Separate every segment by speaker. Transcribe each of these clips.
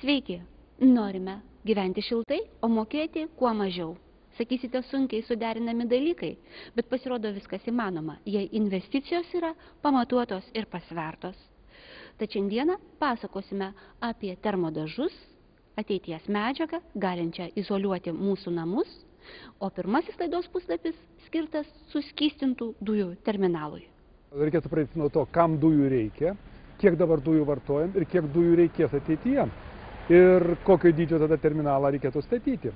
Speaker 1: Sveiki, norime gyventi šiltai, o mokėti kuo mažiau. Sakysite, sunkiai suderinami dalykai, bet pasirodo viskas įmanoma, jei investicijos yra pamatuotos ir pasvertos. Tad šiandieną pasakosime apie termodažus, ateities medžiagą, galinčią izoliuoti mūsų namus, o pirmasis laidos puslapis skirtas suskystintų dujų terminalui.
Speaker 2: Reikėtų pradėti nuo to, kam dujų reikia, kiek dabar dujų vartojam ir kiek dujų reikės ateityje. Ir kokio dydžio tada terminalą reikėtų statyti.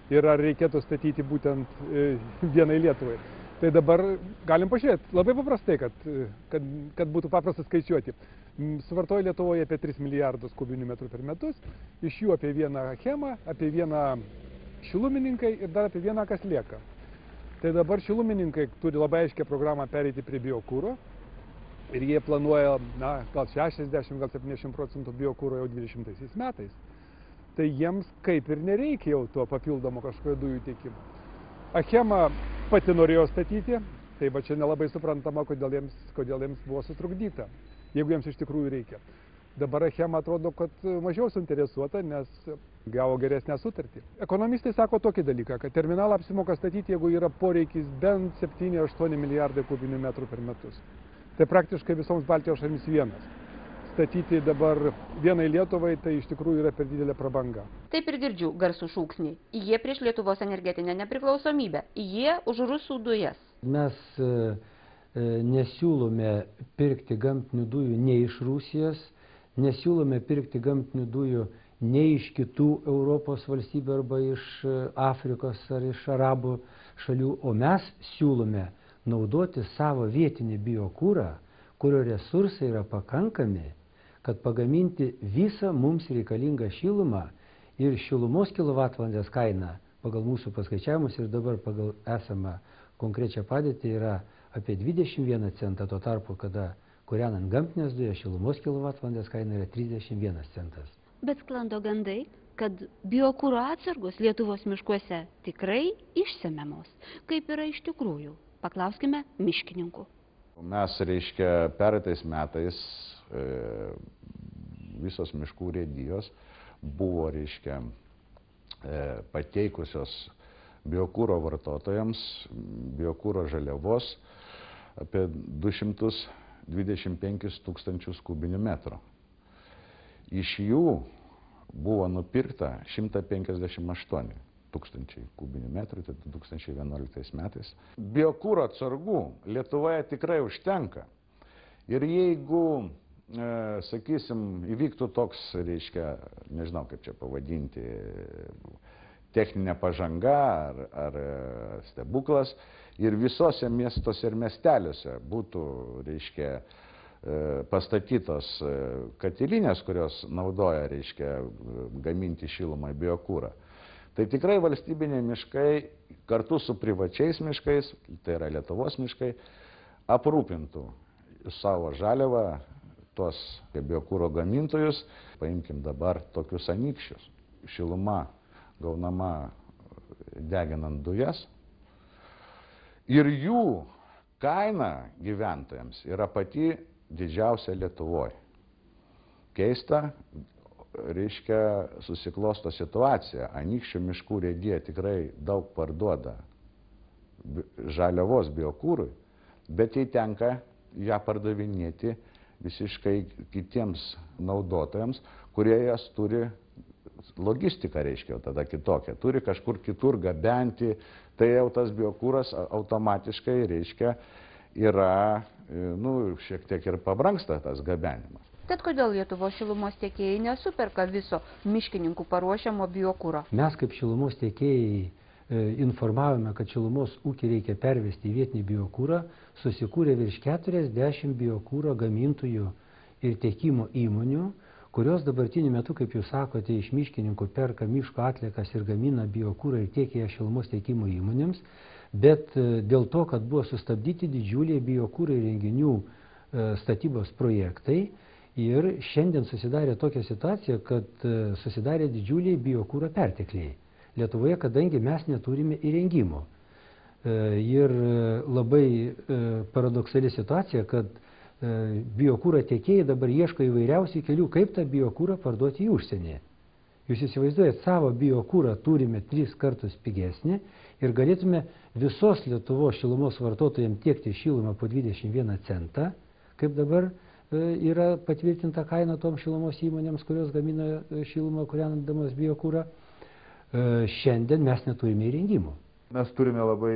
Speaker 2: Ir ar reikėtų statyti būtent vienai Lietuvai. Tai dabar galim pažiūrėti labai paprastai, kad būtų paprasta skaičiuoti. Suvartoja Lietuvoje apie 3 milijardus kubinių metrų per metus, iš jų apie vieną Achemą, apie vieną šilumininkai ir dar apie vieną kas lieka. Tai dabar šilumininkai turi labai aiškę programą pereiti prie biokuro ir jie planuoja, gal 60, gal 70% biokuro jau 20 metais. Tai jiems kaip ir nereikia jau to papildomo kažkokio dujų tiekimo. Achema pati norėjo statyti, tai va čia nelabai suprantama, kodėl jiems buvo sutrukdyta, jeigu jiems iš tikrųjų reikia. Dabar Achema atrodo, kad mažiau suinteresuota, nes gavo geresnę sutartį. Ekonomistai sako tokį dalyką, kad terminalą apsimoka statyti, jeigu yra poreikis bent 7-8 milijardai kubinių metrų per metus. Tai praktiškai visoms Baltijos šalims vienas. Statyti dabar vienai Lietuvai tai iš tikrųjų yra per didelė prabanga.
Speaker 1: Taip ir girdžiu garsų šūksnį. Jie prieš Lietuvos energetinę nepriklausomybę. Jie už rusų dujas.
Speaker 3: Mes nesiūlome pirkti gamtinių dujų ne iš Rusijos, nesiūlome pirkti gamtinių dujų ne iš kitų Europos valstybių arba iš Afrikos ar iš arabų šalių, o mes siūlome naudoti savo vietinį biokurą, kurio resursai yra pakankami, kad pagaminti visą mums reikalingą šilumą ir šilumos kilovatvalandės kaina pagal mūsų paskaičiavimus ir dabar pagal esamą konkrečią padėtį yra apie 21 centą, tuo tarpu, kada kūrenant gamtinės dujas šilumos kilovatvalandės kaina yra 31 centas.
Speaker 1: Bet sklando gandai, kad biokuro atsargos Lietuvos miškuose tikrai išsemiamos. Kaip yra iš tikrųjų? Paklauskime miškininkų.
Speaker 4: Mes, reiškia, pereitais metais visos miškų urėdijos buvo, reiškia, pateikusios biokuro vartotojams, biokuro žaliavos apie 225 tūkstančius kubinių metrų. Iš jų buvo nupirkta 158 tūkstančiai kubinių metrų, tai 2011 metais. Biokuro atsargų Lietuvoje tikrai užtenka. Ir jeigu, sakysim, įvyktų toks, reiškia, nežinau kaip čia pavadinti, techninė pažanga ar stebuklas, ir visose miestuose ir miesteliuose būtų, reiškia, pastatytos katilinės, kurios naudoja, reiškia, gaminti šilumą biokurą. Tai tikrai valstybiniai miškai kartu su privačiais miškais, tai yra Lietuvos miškai, aprūpintų savo žaliavą tuos biokuro gamintojus. Paimkim dabar tokius anykščius. Šiluma gaunama deginant dujas ir jų kaina gyventojams yra pati didžiausia Lietuvoje. Keista, reiškia, susiklosto situacija. Anykščių miškų urėdija tikrai daug parduoda žaliavos biokūrui, bet jai tenka ją pardavinėti visiškai kitiems naudotojams, kurie jas turi, logistika, reiškia, tada kitokia, turi kažkur kitur gabenti, tai jau tas biokūras automatiškai, reiškia, yra, šiek tiek ir pabrangsta tas gabenimas.
Speaker 1: Tad kodėl Lietuvos šilumos tiekėjai nesuperka viso miškininkų paruošiamo biokuro?
Speaker 3: Mes kaip šilumos tiekėjai informavome, kad šilumos ūkį reikia pervesti į vietinį biokūrą, susikūrė virš 40 biokūro gamintojų ir tiekimo įmonių, kurios dabartiniu metu, kaip jūs sakote, iš miškininkų perka miško atliekas ir gamina biokūrą ir tiekia šilumos tiekimo įmonėms, bet dėl to, kad buvo sustabdyti didžiuliai biokūro įrenginių statybos projektai, ir šiandien susidarė tokia situacija, kad susidarė didžiuliai biokūro pertekliai Lietuvoje, kadangi mes neturime įrengimo. Ir labai paradoksali situacija, kad biokūro tiekėjai dabar ieško įvairiausių kelių, kaip tą biokūrą parduoti į užsienį. Jūs įsivaizduojate, savo biokūrą turime 3 kartus pigesnį ir galėtume visos Lietuvos šilumos vartotojams tiekti šilumą po 21 centą, kaip dabar yra patvirtinta kaina toms šilumos įmonėms, kurios gamina šilumą kūrendamas biokūrą. Šiandien mes neturime įrengimų.
Speaker 5: Mes turime labai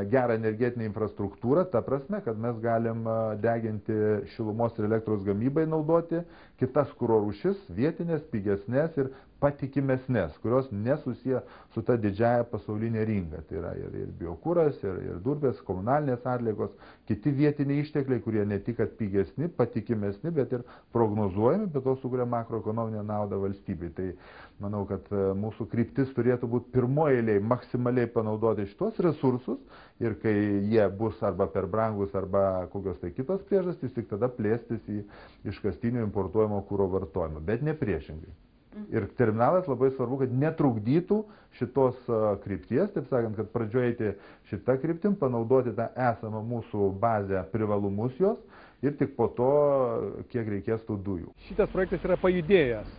Speaker 5: gerą energetinę infrastruktūrą, ta prasme, kad mes galim deginti šilumos ir elektros gamybai naudoti kitas kuro rūšis, vietinės, pigesnės ir patikimesnės, kurios nesusiję su ta didžiaja pasaulinė rinka. Tai yra ir biokūras, ir durpės, komunalinės atliekos, kiti vietiniai ištekliai, kurie ne tik pigesni, patikimesni, bet ir prognozuojami, bet to sukuria makroekonominę naudą valstybei. Tai manau, kad mūsų kryptis turėtų būti pirmoje eilėje maksimaliai panaudoti šitos resursus ir kai jie bus arba per brangus, arba kokios tai kitos priežastys, tik tada plėstis į iškastinio importuojamo kuro vartojimą, bet ne priešingai. Ir terminalas labai svarbu, kad netrukdytų šitos krypties, taip sakant, kad pradžioje eiti šitą kryptim, panaudoti tą esamą mūsų bazę privalumus jos ir tik po to, kiek reikės tų dujų.
Speaker 2: Šitas projektas yra pajudėjęs,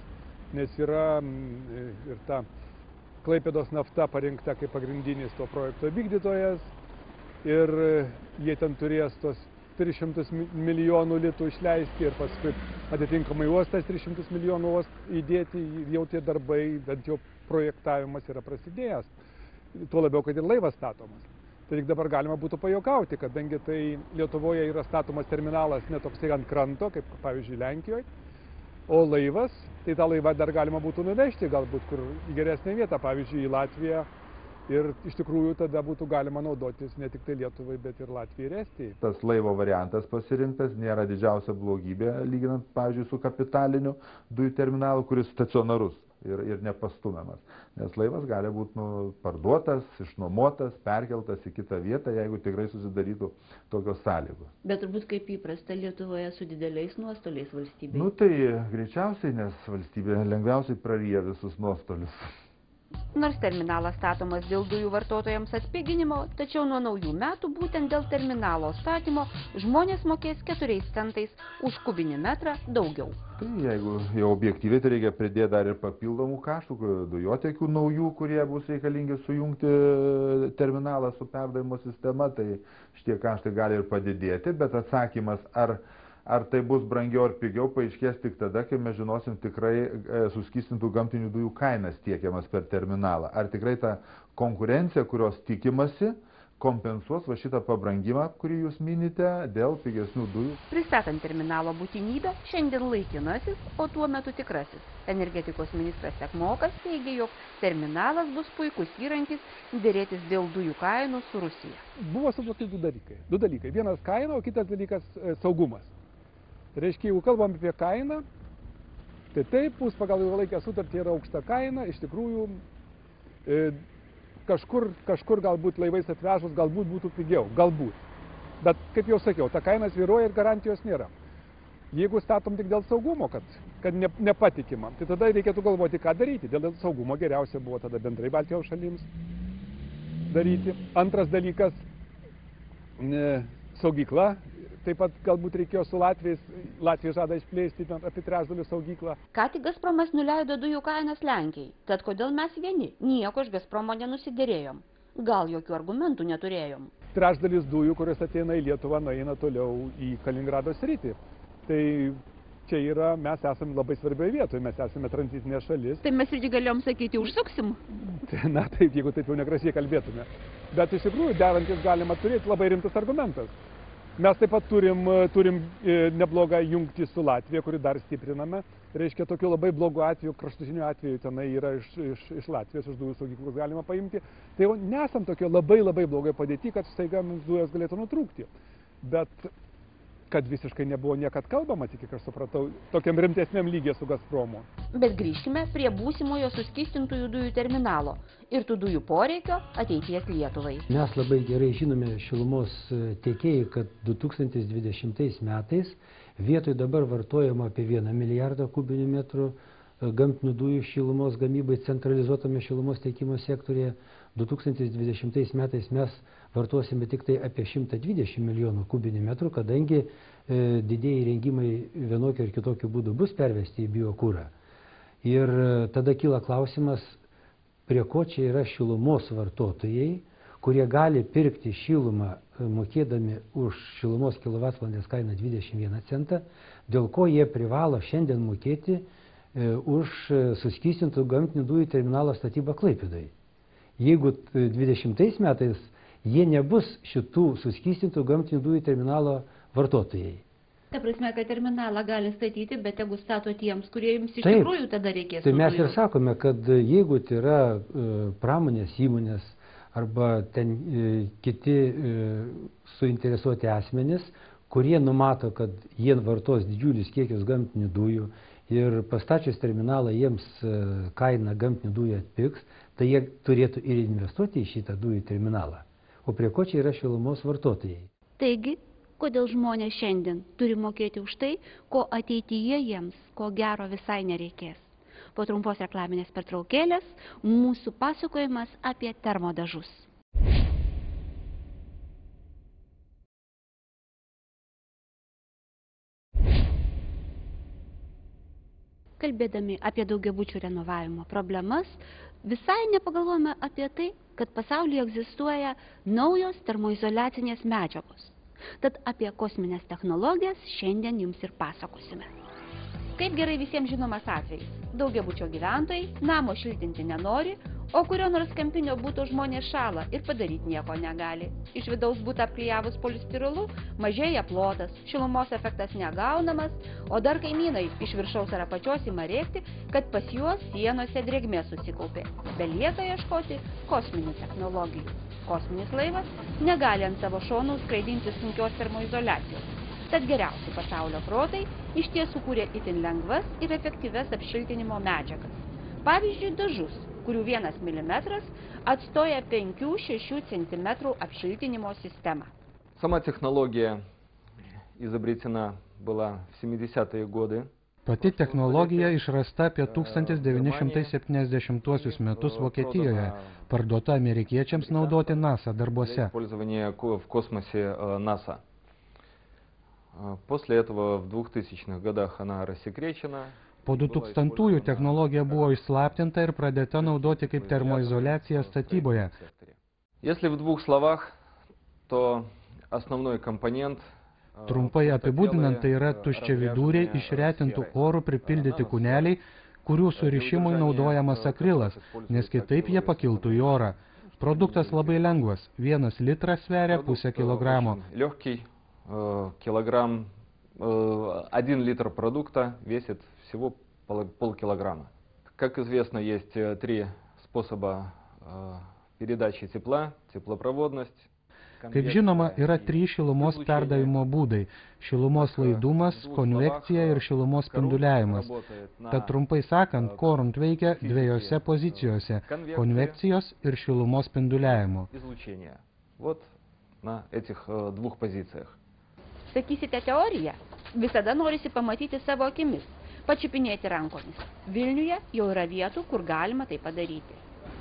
Speaker 2: nes yra ir ta Klaipėdos nafta parinkta kaip pagrindinis to projekto vykdytojas ir jie ten turės tos 300 milijonų litų išleisti ir paskui atitinkamai uostas 300 milijonų įdėti, jau tie darbai, bent jau projektavimas yra prasidėjęs. Tuo labiau, kad ir laivas statomas. Tai tik dabar galima būtų pajuokauti, kadangi tai Lietuvoje yra statomas terminalas ne toksai ant kranto, kaip pavyzdžiui Lenkijoje, o laivas, tai tą laivą dar galima būtų nuvežti galbūt kur į geresnę vietą, pavyzdžiui į Latviją. Ir iš tikrųjų tada būtų galima naudotis ne tik tai Lietuvai, bet ir Latvijai ir Estijai.
Speaker 5: Tas laivo variantas pasirinktas nėra didžiausia blogybė, lyginant, pavyzdžiui, su kapitaliniu dujų terminalu, kuris stacionarus ir nepastumiamas. Nes laivas gali būti parduotas, išnuomotas, perkeltas į kitą vietą, jeigu tikrai susidarytų tokios sąlygos.
Speaker 1: Bet turbūt kaip įprasta Lietuvoje su dideliais nuostoliais valstybei.
Speaker 5: Tai greičiausiai, nes valstybė lengviausiai praryja visus nuostolius.
Speaker 1: Nors terminalas statomas dėl dujų vartotojams atpiginimo, tačiau nuo naujų metų būtent dėl terminalo statymo žmonės mokės 4 centais už kubinį metrą daugiau.
Speaker 5: Tai jeigu jau objektyviai, tai reikia pridėti dar ir papildomų kaštų, dujotiekių naujų, kurie bus reikalingi sujungti terminalą su perdavimo sistema, tai šitie kaštai gali ir padidėti, bet atsakymas ar tai bus brangiau ar pigiau, paaiškės tik tada, kai mes žinosim tikrai suskystintų gamtinių dujų kainas tiekiamas per terminalą. Ar tikrai ta konkurencija, kurios tikimasi, kompensuos va šitą pabrangimą, kurį jūs minite, dėl pigesnių dujų.
Speaker 1: Pristatant terminalo būtinybę, šiandien laikinasis, o tuo metu tikrasis. Energetikos ministras Sekmokas teigia, jog terminalas bus puikus įrankis derėtis dėl dujų kainų su Rusija.
Speaker 2: Buvo sublokti du dalykai. Vienas kaina, o kitas dalykas saugumas. Tai reiškia, jeigu kalbam apie kainą, tai taip, pagal ilgalaikę sutartį yra aukšta kaina, iš tikrųjų kažkur galbūt laivais atvežus, galbūt būtų pigiau, galbūt. Bet, kaip jau sakiau, ta kaina svyruoja ir garantijos nėra. Jeigu statom tik dėl saugumo, kad nepatikima, tai tada reikėtų galvoti, ką daryti. Dėl saugumo geriausia buvo tada bendrai Baltijos šalims daryti. Antras dalykas, saugykla. Taip pat galbūt reikėjo su Latvijais. Latvija žada išplėsti apie 3/3 saugyklą.
Speaker 1: Ką tik Gazpromas nuleido dujų kainas Lenkijai. Tad kodėl mes vieni? Nieko iš Gazpromo nenusiderėjom. Gal jokių argumentų neturėjom.
Speaker 2: 3/3 dujų, kurios ateina į Lietuvą, nueina toliau į Kaliningrado sritį. Tai čia yra, mes esame labai svarbioje vietoje, mes esame tranzitinė šalis.
Speaker 1: Tai mes irgi galėjom sakyti, užsuksim?
Speaker 2: Na taip, jeigu taip jau negražiai kalbėtume. Bet iš tikrųjų, derantis galima turėti labai rimtas argumentas. Mes taip pat turim neblogą jungtį su Latvija, kurį dar stipriname. Reiškia, tokiu labai blogu atveju, kraštutiniu atveju tenai yra iš Latvijos, iš dujų saugyklos galima paimti. Tai jau nesam tokio labai blogai padėti, kad staiga mums dujos galėtų nutrūkti. Bet kad visiškai nebuvo niekad kalbama, tik aš supratau, tokiam rimtesniam lygiai su Gazpromu.
Speaker 1: Bet grįžkime prie būsimojo suskystintųjų dujų terminalo ir tų dujų poreikio ateities Lietuvai.
Speaker 3: Mes labai gerai žinome šilumos tiekėjai, kad 2020 metais vietoj dabar vartojama apie 1 milijardą kubinių metrų gamtinių dujų šilumos gamybai centralizuotame šilumos teikimo sektorėje. 2020 metais mes vartosime tik tai apie 120 milijonų kubinių metrų, kadangi didieji įrengimai vienokio ir kitokio būdu bus pervesti į biokūrą. Ir tada kyla klausimas, prie ko čia yra šilumos vartotojai, kurie gali pirkti šilumą mokėdami už šilumos kilovatvalandės kainą 21 centą, dėl ko jie privalo šiandien mokėti už suskystintų gamtinių dujų terminalo statybą Klaipėdoje. Jeigu 20 metais jie nebus šitų suskystintų gamtinių dujų terminalo vartotojai.
Speaker 1: Ta prasme, kad terminalą gali statyti, bet tegu stato tiems, kuriems iš tikrųjų tada reikės.
Speaker 3: Tai mes ir sakome, kad jeigu tai yra pramonės įmonės arba ten kiti suinteresuoti asmenys, kurie numato, kad jie vartos didžiulius kiekius gamtinių dujų ir pastačius terminalą jiems kaina gamtinių dujų atpigs, tai jie turėtų ir investuoti į šitą dujų terminalą. O prie ko čia yra šilumos vartotojai?
Speaker 1: Taigi, kodėl žmonės šiandien turi mokėti už tai, ko ateityje jiems, ko gero visai nereikės? Po trumpos reklaminės pertraukėlės mūsų pasakojimas apie termodažus. Kalbėdami apie daugiabučių renovavimo problemas, visai nepagalvojame apie tai, kad pasaulyje egzistuoja naujos termoizoliacinės medžiagos. Tad apie kosminės technologijas šiandien jums ir pasakosime. Kaip gerai visiems žinomas atvejis. Daugiabučio gyventojai namo šiltinti nenori, o kurio nors kampinio buto žmonės šąla ir padaryti nieko negali. Iš vidaus butą apklijavus polistirolu mažėja plotas, šilumos efektas negaunamas, o dar kaimynai iš viršaus ar apačios ima rėkti, kad pas juos sienose drėgmė susikaupė. Belieka ieškoti kosminių technologijų. Kosminis laivas negali ant savo šonų skraidinti sunkios termoizoliacijos. Tad geriausi pasaulio protai iš tiesų kūrė itin lengvas ir efektyvias apšiltinimo medžiagas. Pavyzdžiui, dažus, kurių 1 mm atstoja 5-6 cm apшilтинimo система.
Speaker 6: Сама технология изобретена была в 70-е годы.
Speaker 7: Pati technologija išrasta apie 1970 metus Vokietijoje, parduota amerikiečiams naudoti NASA darbuose.
Speaker 6: Использование в космосе НАСА. После этого в 2000-х годах она рассекречена.
Speaker 7: Po 2000-ųjų technologija buvo išslaptinta ir pradėta naudoti kaip termoizoliacija statyboje.
Speaker 6: Если в двух словах, то основной компонент.
Speaker 7: Trumpai apibūdinant, tai yra tuščiaviduriai išretintų orų pripildyti kūneliai, kurių surišimui naudojamas akrilas, nes kitaip jie pakiltų į orą. Produktas labai lengvas, 1 litras sveria pusę kilogramo.
Speaker 6: Легкий килограмм, 1 литр продукта весит всего полкилограмма. Как известно, есть 3 способа передачи тепла: теплопроводность.
Speaker 7: Kaip žinoma, yra 3 šilumos perdavimo būdai – šilumos laidumas, konvekcija ir šilumos spinduliavimas. Tad trumpai sakant, Korund veikia 2 pozicijose – konvekcijos ir šilumos spinduliavimo.
Speaker 6: Вот на этих 2 позициях.
Speaker 1: Sakysite teoriją, visada norisi pamatyti savo akimis, pačiupinėti rankomis. Vilniuje jau yra vietų, kur galima tai padaryti.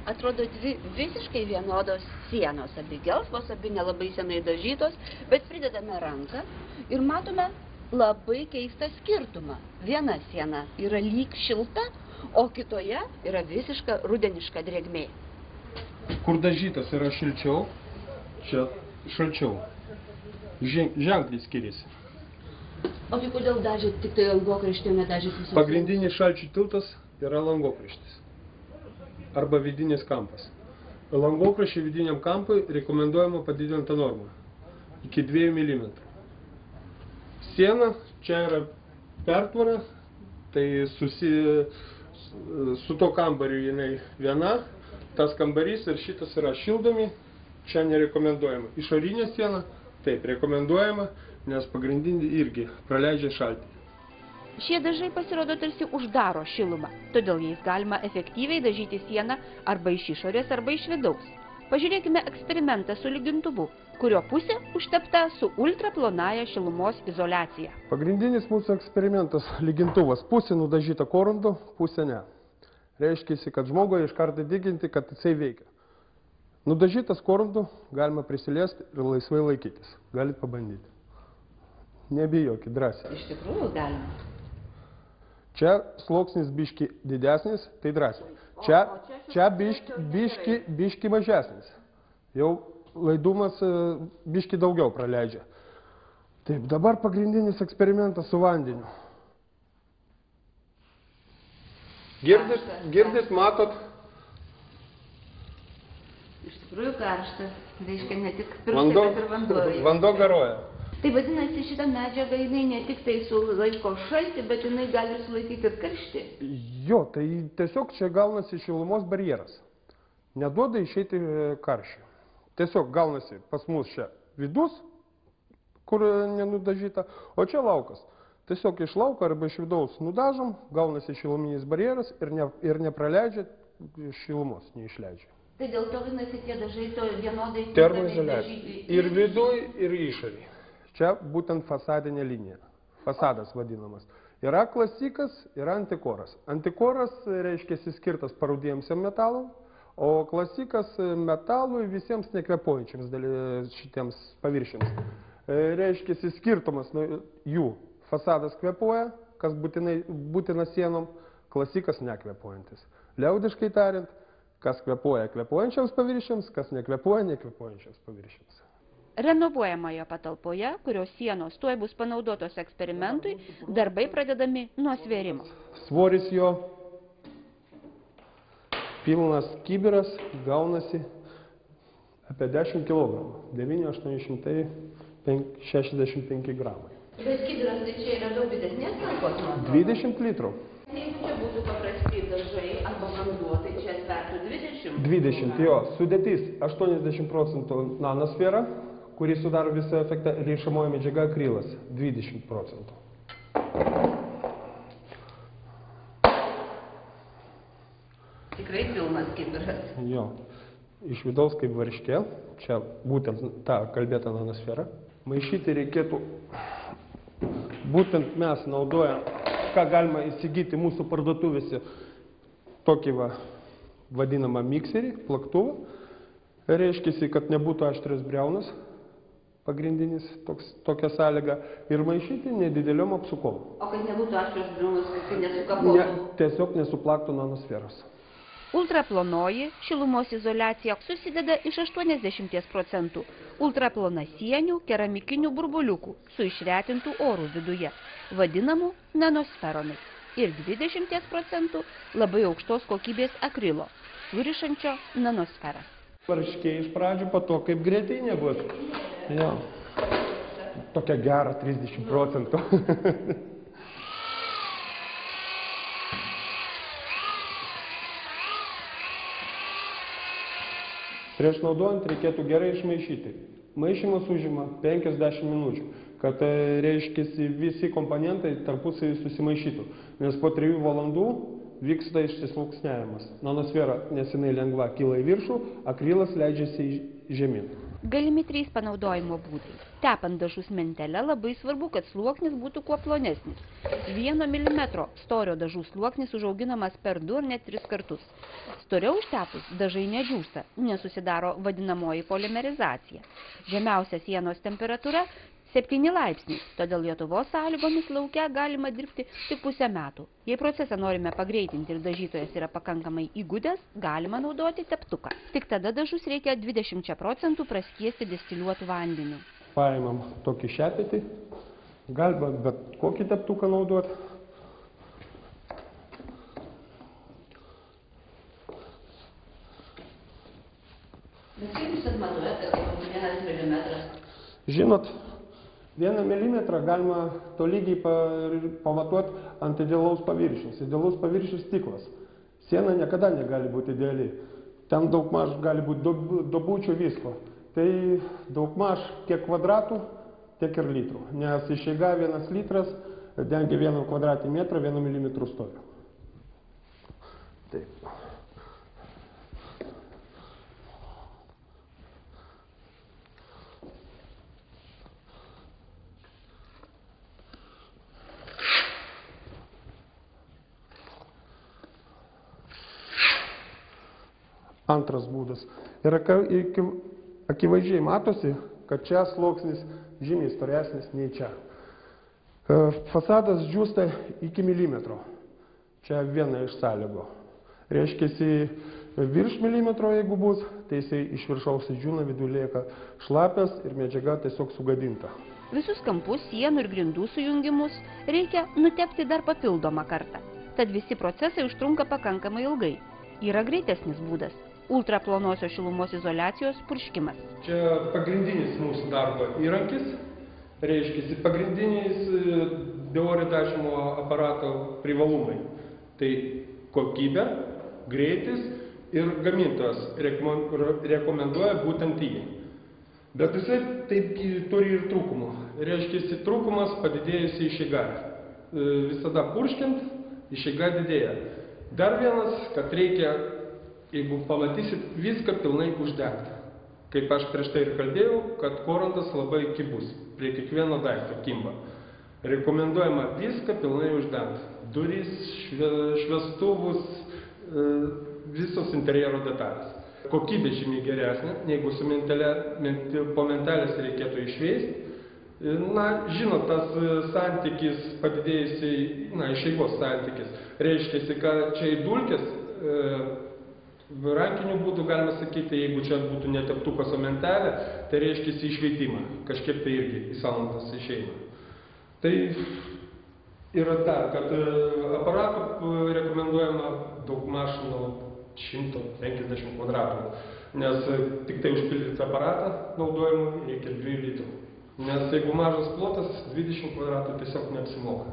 Speaker 1: Atrodo 2 visiškai vienodos sienos, abi gelsvos, abi nelabai senai dažytos, bet pridedame ranką ir matome labai keistą skirtumą. Viena siena yra lyg šilta, o kitoje yra visiška rudeniška drėgmė.
Speaker 8: Kur dažytas yra šilčiau, čia šalčiau. Ženkliai skiriasi.
Speaker 1: O tai kodėl dažėt tik tai langokraštį, o nedažėt visus?
Speaker 8: Pagrindinis šalčių tiltas yra langokraštis arba vidinis kampas. Langokraščių vidiniam kampui rekomenduojama padidinta norma iki 2 mm. Siena čia yra pertvara, tai su to kambariu jinai viena, tas kambarys ir šitas yra šildomi, čia nerekomenduojama. Išorinė siena taip rekomenduojama, nes pagrindinį irgi praleidžia šaltį.
Speaker 1: Šie dažai pasirodo tarsi uždaro šilumą, todėl jais galima efektyviai dažyti sieną arba iš išorės, arba iš vidaus. Pažiūrėkime eksperimentą su lygintuvu, kurio pusė užtepta su ultraplonaja šilumos izoliacija.
Speaker 8: Pagrindinis mūsų eksperimentas lygintuvas. Pusė nudažyta korundu, pusė ne. Reiškia, kad žmogui iš karto diginti, kad jisai veikia. Nudažytas korundu galima prisiliesti ir laisvai laikytis. Galit pabandyti. Nebijokit drąsiai.
Speaker 1: Iš tikrųjų galima.
Speaker 8: Čia sluoksnis biški didesnis, tai drąsiai. Čia biški mažesnis. Jau laidumas biški daugiau praleidžia. Taip, dabar pagrindinis eksperimentas su vandeniu. Girdit, matot?
Speaker 1: Iš tikrųjų karštas, reiškia ne tik pirštai, bet ir vanduo.
Speaker 8: Vanduo garuoja.
Speaker 1: Tai vadinasi, šitą medžiagą jinai ne tik tai sulaiko šaltį, bet jinai gali sulaikyti ir karštį.
Speaker 8: Jo, tai tiesiog čia gaunasi šilumos barjeras. Neduoda išeiti karščių. Tiesiog gaunasi pas mus čia vidus, kur nenudažyta, o čia laukas. Tiesiog iš lauko arba iš vidaus nudažom, gaunasi šiluminis barjeras ir nepraleidžia šilumos, neišleidžia.
Speaker 1: Tai dėl to vadinasi tie dažai to vienodai
Speaker 8: termoizoliacija. Ir viduj, ir išorėj. Čia būtent fasadinė linija. Fasadas vadinamas. Yra klasikas, yra antikoras. Antikoras reiškia skirtas parudėjimsiam metalom, o klasikas metalui visiems nekvepuojančiams šitiems paviršiams. Reiškia skirtumas jų. Fasadas kvepuoja, kas būtina sienom, klasikas nekvepuojantis. Liaudiškai tariant, kas kvepuoja kvepuojančiams paviršiams, kas nekvepuoja nekvepuojančiams paviršiams.
Speaker 1: Renovuojamoje patalpoje, kurios sienos tuoj bus panaudotos eksperimentui, darbai pradedami nuo svėrimo.
Speaker 8: Svoris jo pilnas kibiras gaunasi apie 10 kg, 9,865 gramai.
Speaker 1: Bet kibiras tai čia yra daug didesnės talpos nuo to?
Speaker 8: 20 litrų.
Speaker 1: Jeigu čia būtų paprasti dažai arba vanduo, tai čia svertų 20?
Speaker 8: 20, jo. Sudėtis 80% nanosfera, kuri sudaro visą efektą, rišamoji medžiaga akrilas 20%.
Speaker 1: Tikrai pilnas kibiras. Jo.
Speaker 8: Iš vidaus kaip varškė, čia būtent ta kalbėta nanosfera. Maišyti reikėtų, būtent mes naudojam, ką galima įsigyti mūsų parduotuvėse, tokį vadinamą mikserį, plaktuvą. Reiškia, kad nebūtų aštrias briaunas, pagrindinis tokia sąlyga, ir maišyti nedideliom apsukom.
Speaker 1: O kad nebūtų aštrias briaunas, kad nesukapotų?
Speaker 8: Tiesiog nesuplaktų nanosferos.
Speaker 1: Ultraplonoji šilumos izoliacija susideda iš 80% ultraplonasienių keramikinių burbuliukų su išretintų orų viduje, vadinamų nanosferomis, ir 20% labai aukštos kokybės akrilo, surišančio nanosferas.
Speaker 8: Varškė iš pradžių, po to kaip grėtinė bus. Jo. Tokia gera 30%. Prieš naudojant reikėtų gerai išmaišyti. Maišymas užima 50 minučių, kad reiškia visi komponentai tarpusavį susimaišytų. Nes po 3 valandų vyksta išsisluoksniavimas. Nanosfera, nes jinai lengva, kyla į viršų, akrilas leidžiasi žemyn.
Speaker 1: Galimi 3 panaudojimo būdai. Tepant dažus mentele labai svarbu, kad sluoksnis būtų kuo plonesnis. 1 mm storio dažų sluoksnis užauginamas per 2 ar net 3 kartus. Storiau užtepus dažai nedžiūsta, nesusidaro vadinamoji polimerizacija. Žemiausia sienos temperatūra 7 laipsniai, todėl Lietuvos sąlygomis lauke galima dirbti tik pusę metų. Jei procesą norime pagreitinti ir dažytojas yra pakankamai įgudęs, galima naudoti teptuką. Tik tada dažus reikia 20% praskiesti distiliuotų vandeniu.
Speaker 8: Paimam tokį šepetį, galima bet kokį teptuką naudoti.
Speaker 1: Bet kaip jūs atmatuojate, kaip 1 milimetras?
Speaker 8: Žinot, 1 milimetrą galima tolygiai pamatuoti ant idealaus paviršiaus. Idealaus paviršius stiklas. Siena niekada negali būti ideali. Ten daugmaž gali būti duobučių visko. Tai daugmaž tiek kvadratų, tiek ir litrų. Nes išeiga 1 litras dengia 1 kvadratinį metrą 1 milimetrų storio. Taip. Antras būdas. Ir akivaizdžiai matosi, kad čia sluoksnis žymiai storesnis nei čia. Fasadas džiūsta iki milimetro. Čia viena iš sąlygų. Reiškiasi, virš milimetro jeigu bus, tai jisai iš viršaus įdžiūna, vidų lieka šlapias ir medžiaga tiesiog sugadinta.
Speaker 1: Visus kampus, sienų ir grindų sujungimus reikia nutepti dar papildomą kartą. Tad visi procesai užtrunka pakankamai ilgai. Yra greitesnis būdas – ultraplonosios šilumos izoliacijos purškimas.
Speaker 8: Čia pagrindinis mūsų darbo įrankis, reiškia pagrindinis Biore dažymo aparato privalumai. Tai kokybė, greitis ir gamintojas rekomenduoja būtent jį. Bet jisai taip turi ir trūkumų. Reiškia, trūkumas padidėjusi išeiga. Visada purškint, išeiga didėja. Dar vienas, kad reikia, jeigu pamatysit, viską pilnai uždegti. Kaip aš prieš tai ir kalbėjau, kad korantas labai kibus, prie kiekvieno daikto kimba. Rekomenduojama viską pilnai uždegti. Durys, šviestuvus, visos interjero detalės. Kokybė žymiai geresnė, jeigu su po mentelės reikėtų išveisti. Na, žinot, tas santykis padidėjusiai, išeigos santykis, reiškia, kad čia į dulkės, rankiniu būdu galima sakyti, jeigu čia būtų ne teptukas, o mentelė, tai reiškia išveitimą, kažkiek tai irgi į sąnaudas išeina. Tai yra dar, kad aparatų rekomenduojama daugmaž nuo 150 kvadratų, nes tik tai užpildyti aparatą naudojimui reikia 2 litrų. Nes jeigu mažas plotas, 20 kvadratų tiesiog neapsimoka.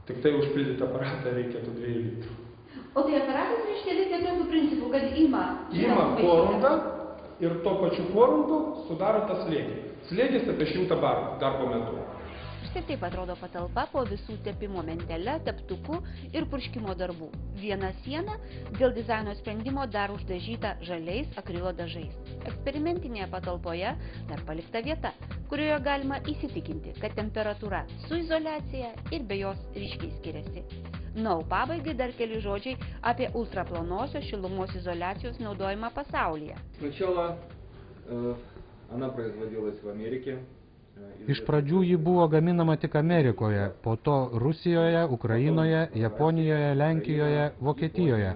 Speaker 8: Tik tai užpildyti aparatą reikėtų 2 litrų.
Speaker 1: O tai aparatas reiškia veikia tokiu principu, kad ima
Speaker 8: koruntą ir tuo pačiu koruntu sudaro tą slėgį. Slėgis apie 100 barų darbo metu.
Speaker 1: Štai taip atrodo patalpa po visų tepimo mentele, teptuku ir purškimo darbų. Viena siena dėl dizaino sprendimo dar uždažyta žaliais akrilo dažais. Eksperimentinėje patalpoje dar palikta vieta, kurioje galima įsitikinti, kad temperatūra su izoliacija ir be jos ryškiai skiriasi. Na, o pabaigai dar keli žodžiai apie ultraplonosios šilumos izoliacijos naudojimą pasaulyje.
Speaker 6: Сначала она производилась в Америке.
Speaker 7: Iš pradžių ji buvo gaminama tik Amerikoje, po to Rusijoje, Ukrainoje, Japonijoje, Lenkijoje, Vokietijoje.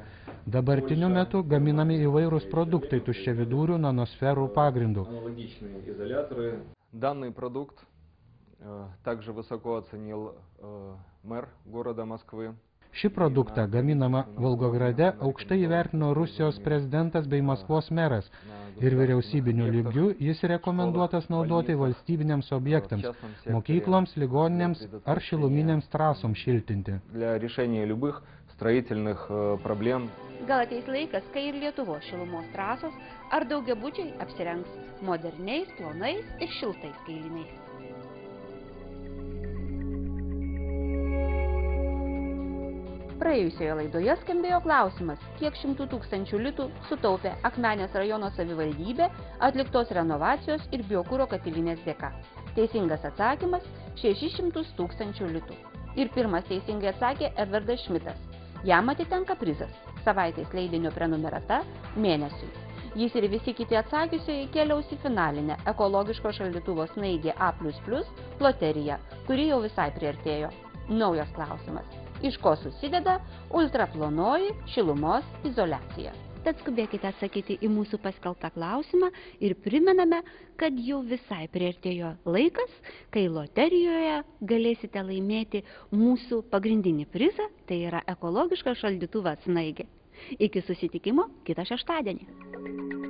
Speaker 7: Dabartiniu metu gaminami įvairūs produktai tuščiavidurių nanosferų pagrindų.
Speaker 6: Данный продукт также высоко оценил мэр города Москвы.
Speaker 7: Šį produktą gaminama Volgograde aukštai įvertino Rusijos prezidentas bei Maskvos meras ir vyriausybiniu lygiu jis rekomenduotas naudoti valstybiniams objektams, mokykloms, ligoninėms ar šiluminėms trasoms šiltinti.
Speaker 6: Для решения любых строительных проблем.
Speaker 1: Gal ateis laikas, kai ir Lietuvos šilumos trasos ar daugiabučiai apsirengs moderniais, plonais ir šiltais kailiniais. Praėjusioje laidoje skambėjo klausimas, kiek 100 000 litų sutaupė Akmenės rajono savivaldybė atliktos renovacijos ir biokuro katilinės dėka. Teisingas atsakymas – 600 000 litų. Ir pirmas teisingai atsakė Edvardas Šmitas. Jam atitenka prizas – savaitės leidinio prenumerata mėnesiui. Jis ir visi kiti atsakiusiai keliaus į finalinę ekologiško šaldytuvo snaigė A++ loteriją, kuri jau visai priartėjo. Naujas klausimas. Iš ko susideda ultraplonoji šilumos izoliacija? Tad skubėkite atsakyti į mūsų paskelbtą klausimą ir primename, kad jau visai priartėjo laikas, kai loterijoje galėsite laimėti mūsų pagrindinį prizą, tai yra ekologišką šaldytuvą snaigė. Iki susitikimo kitą šeštadienį.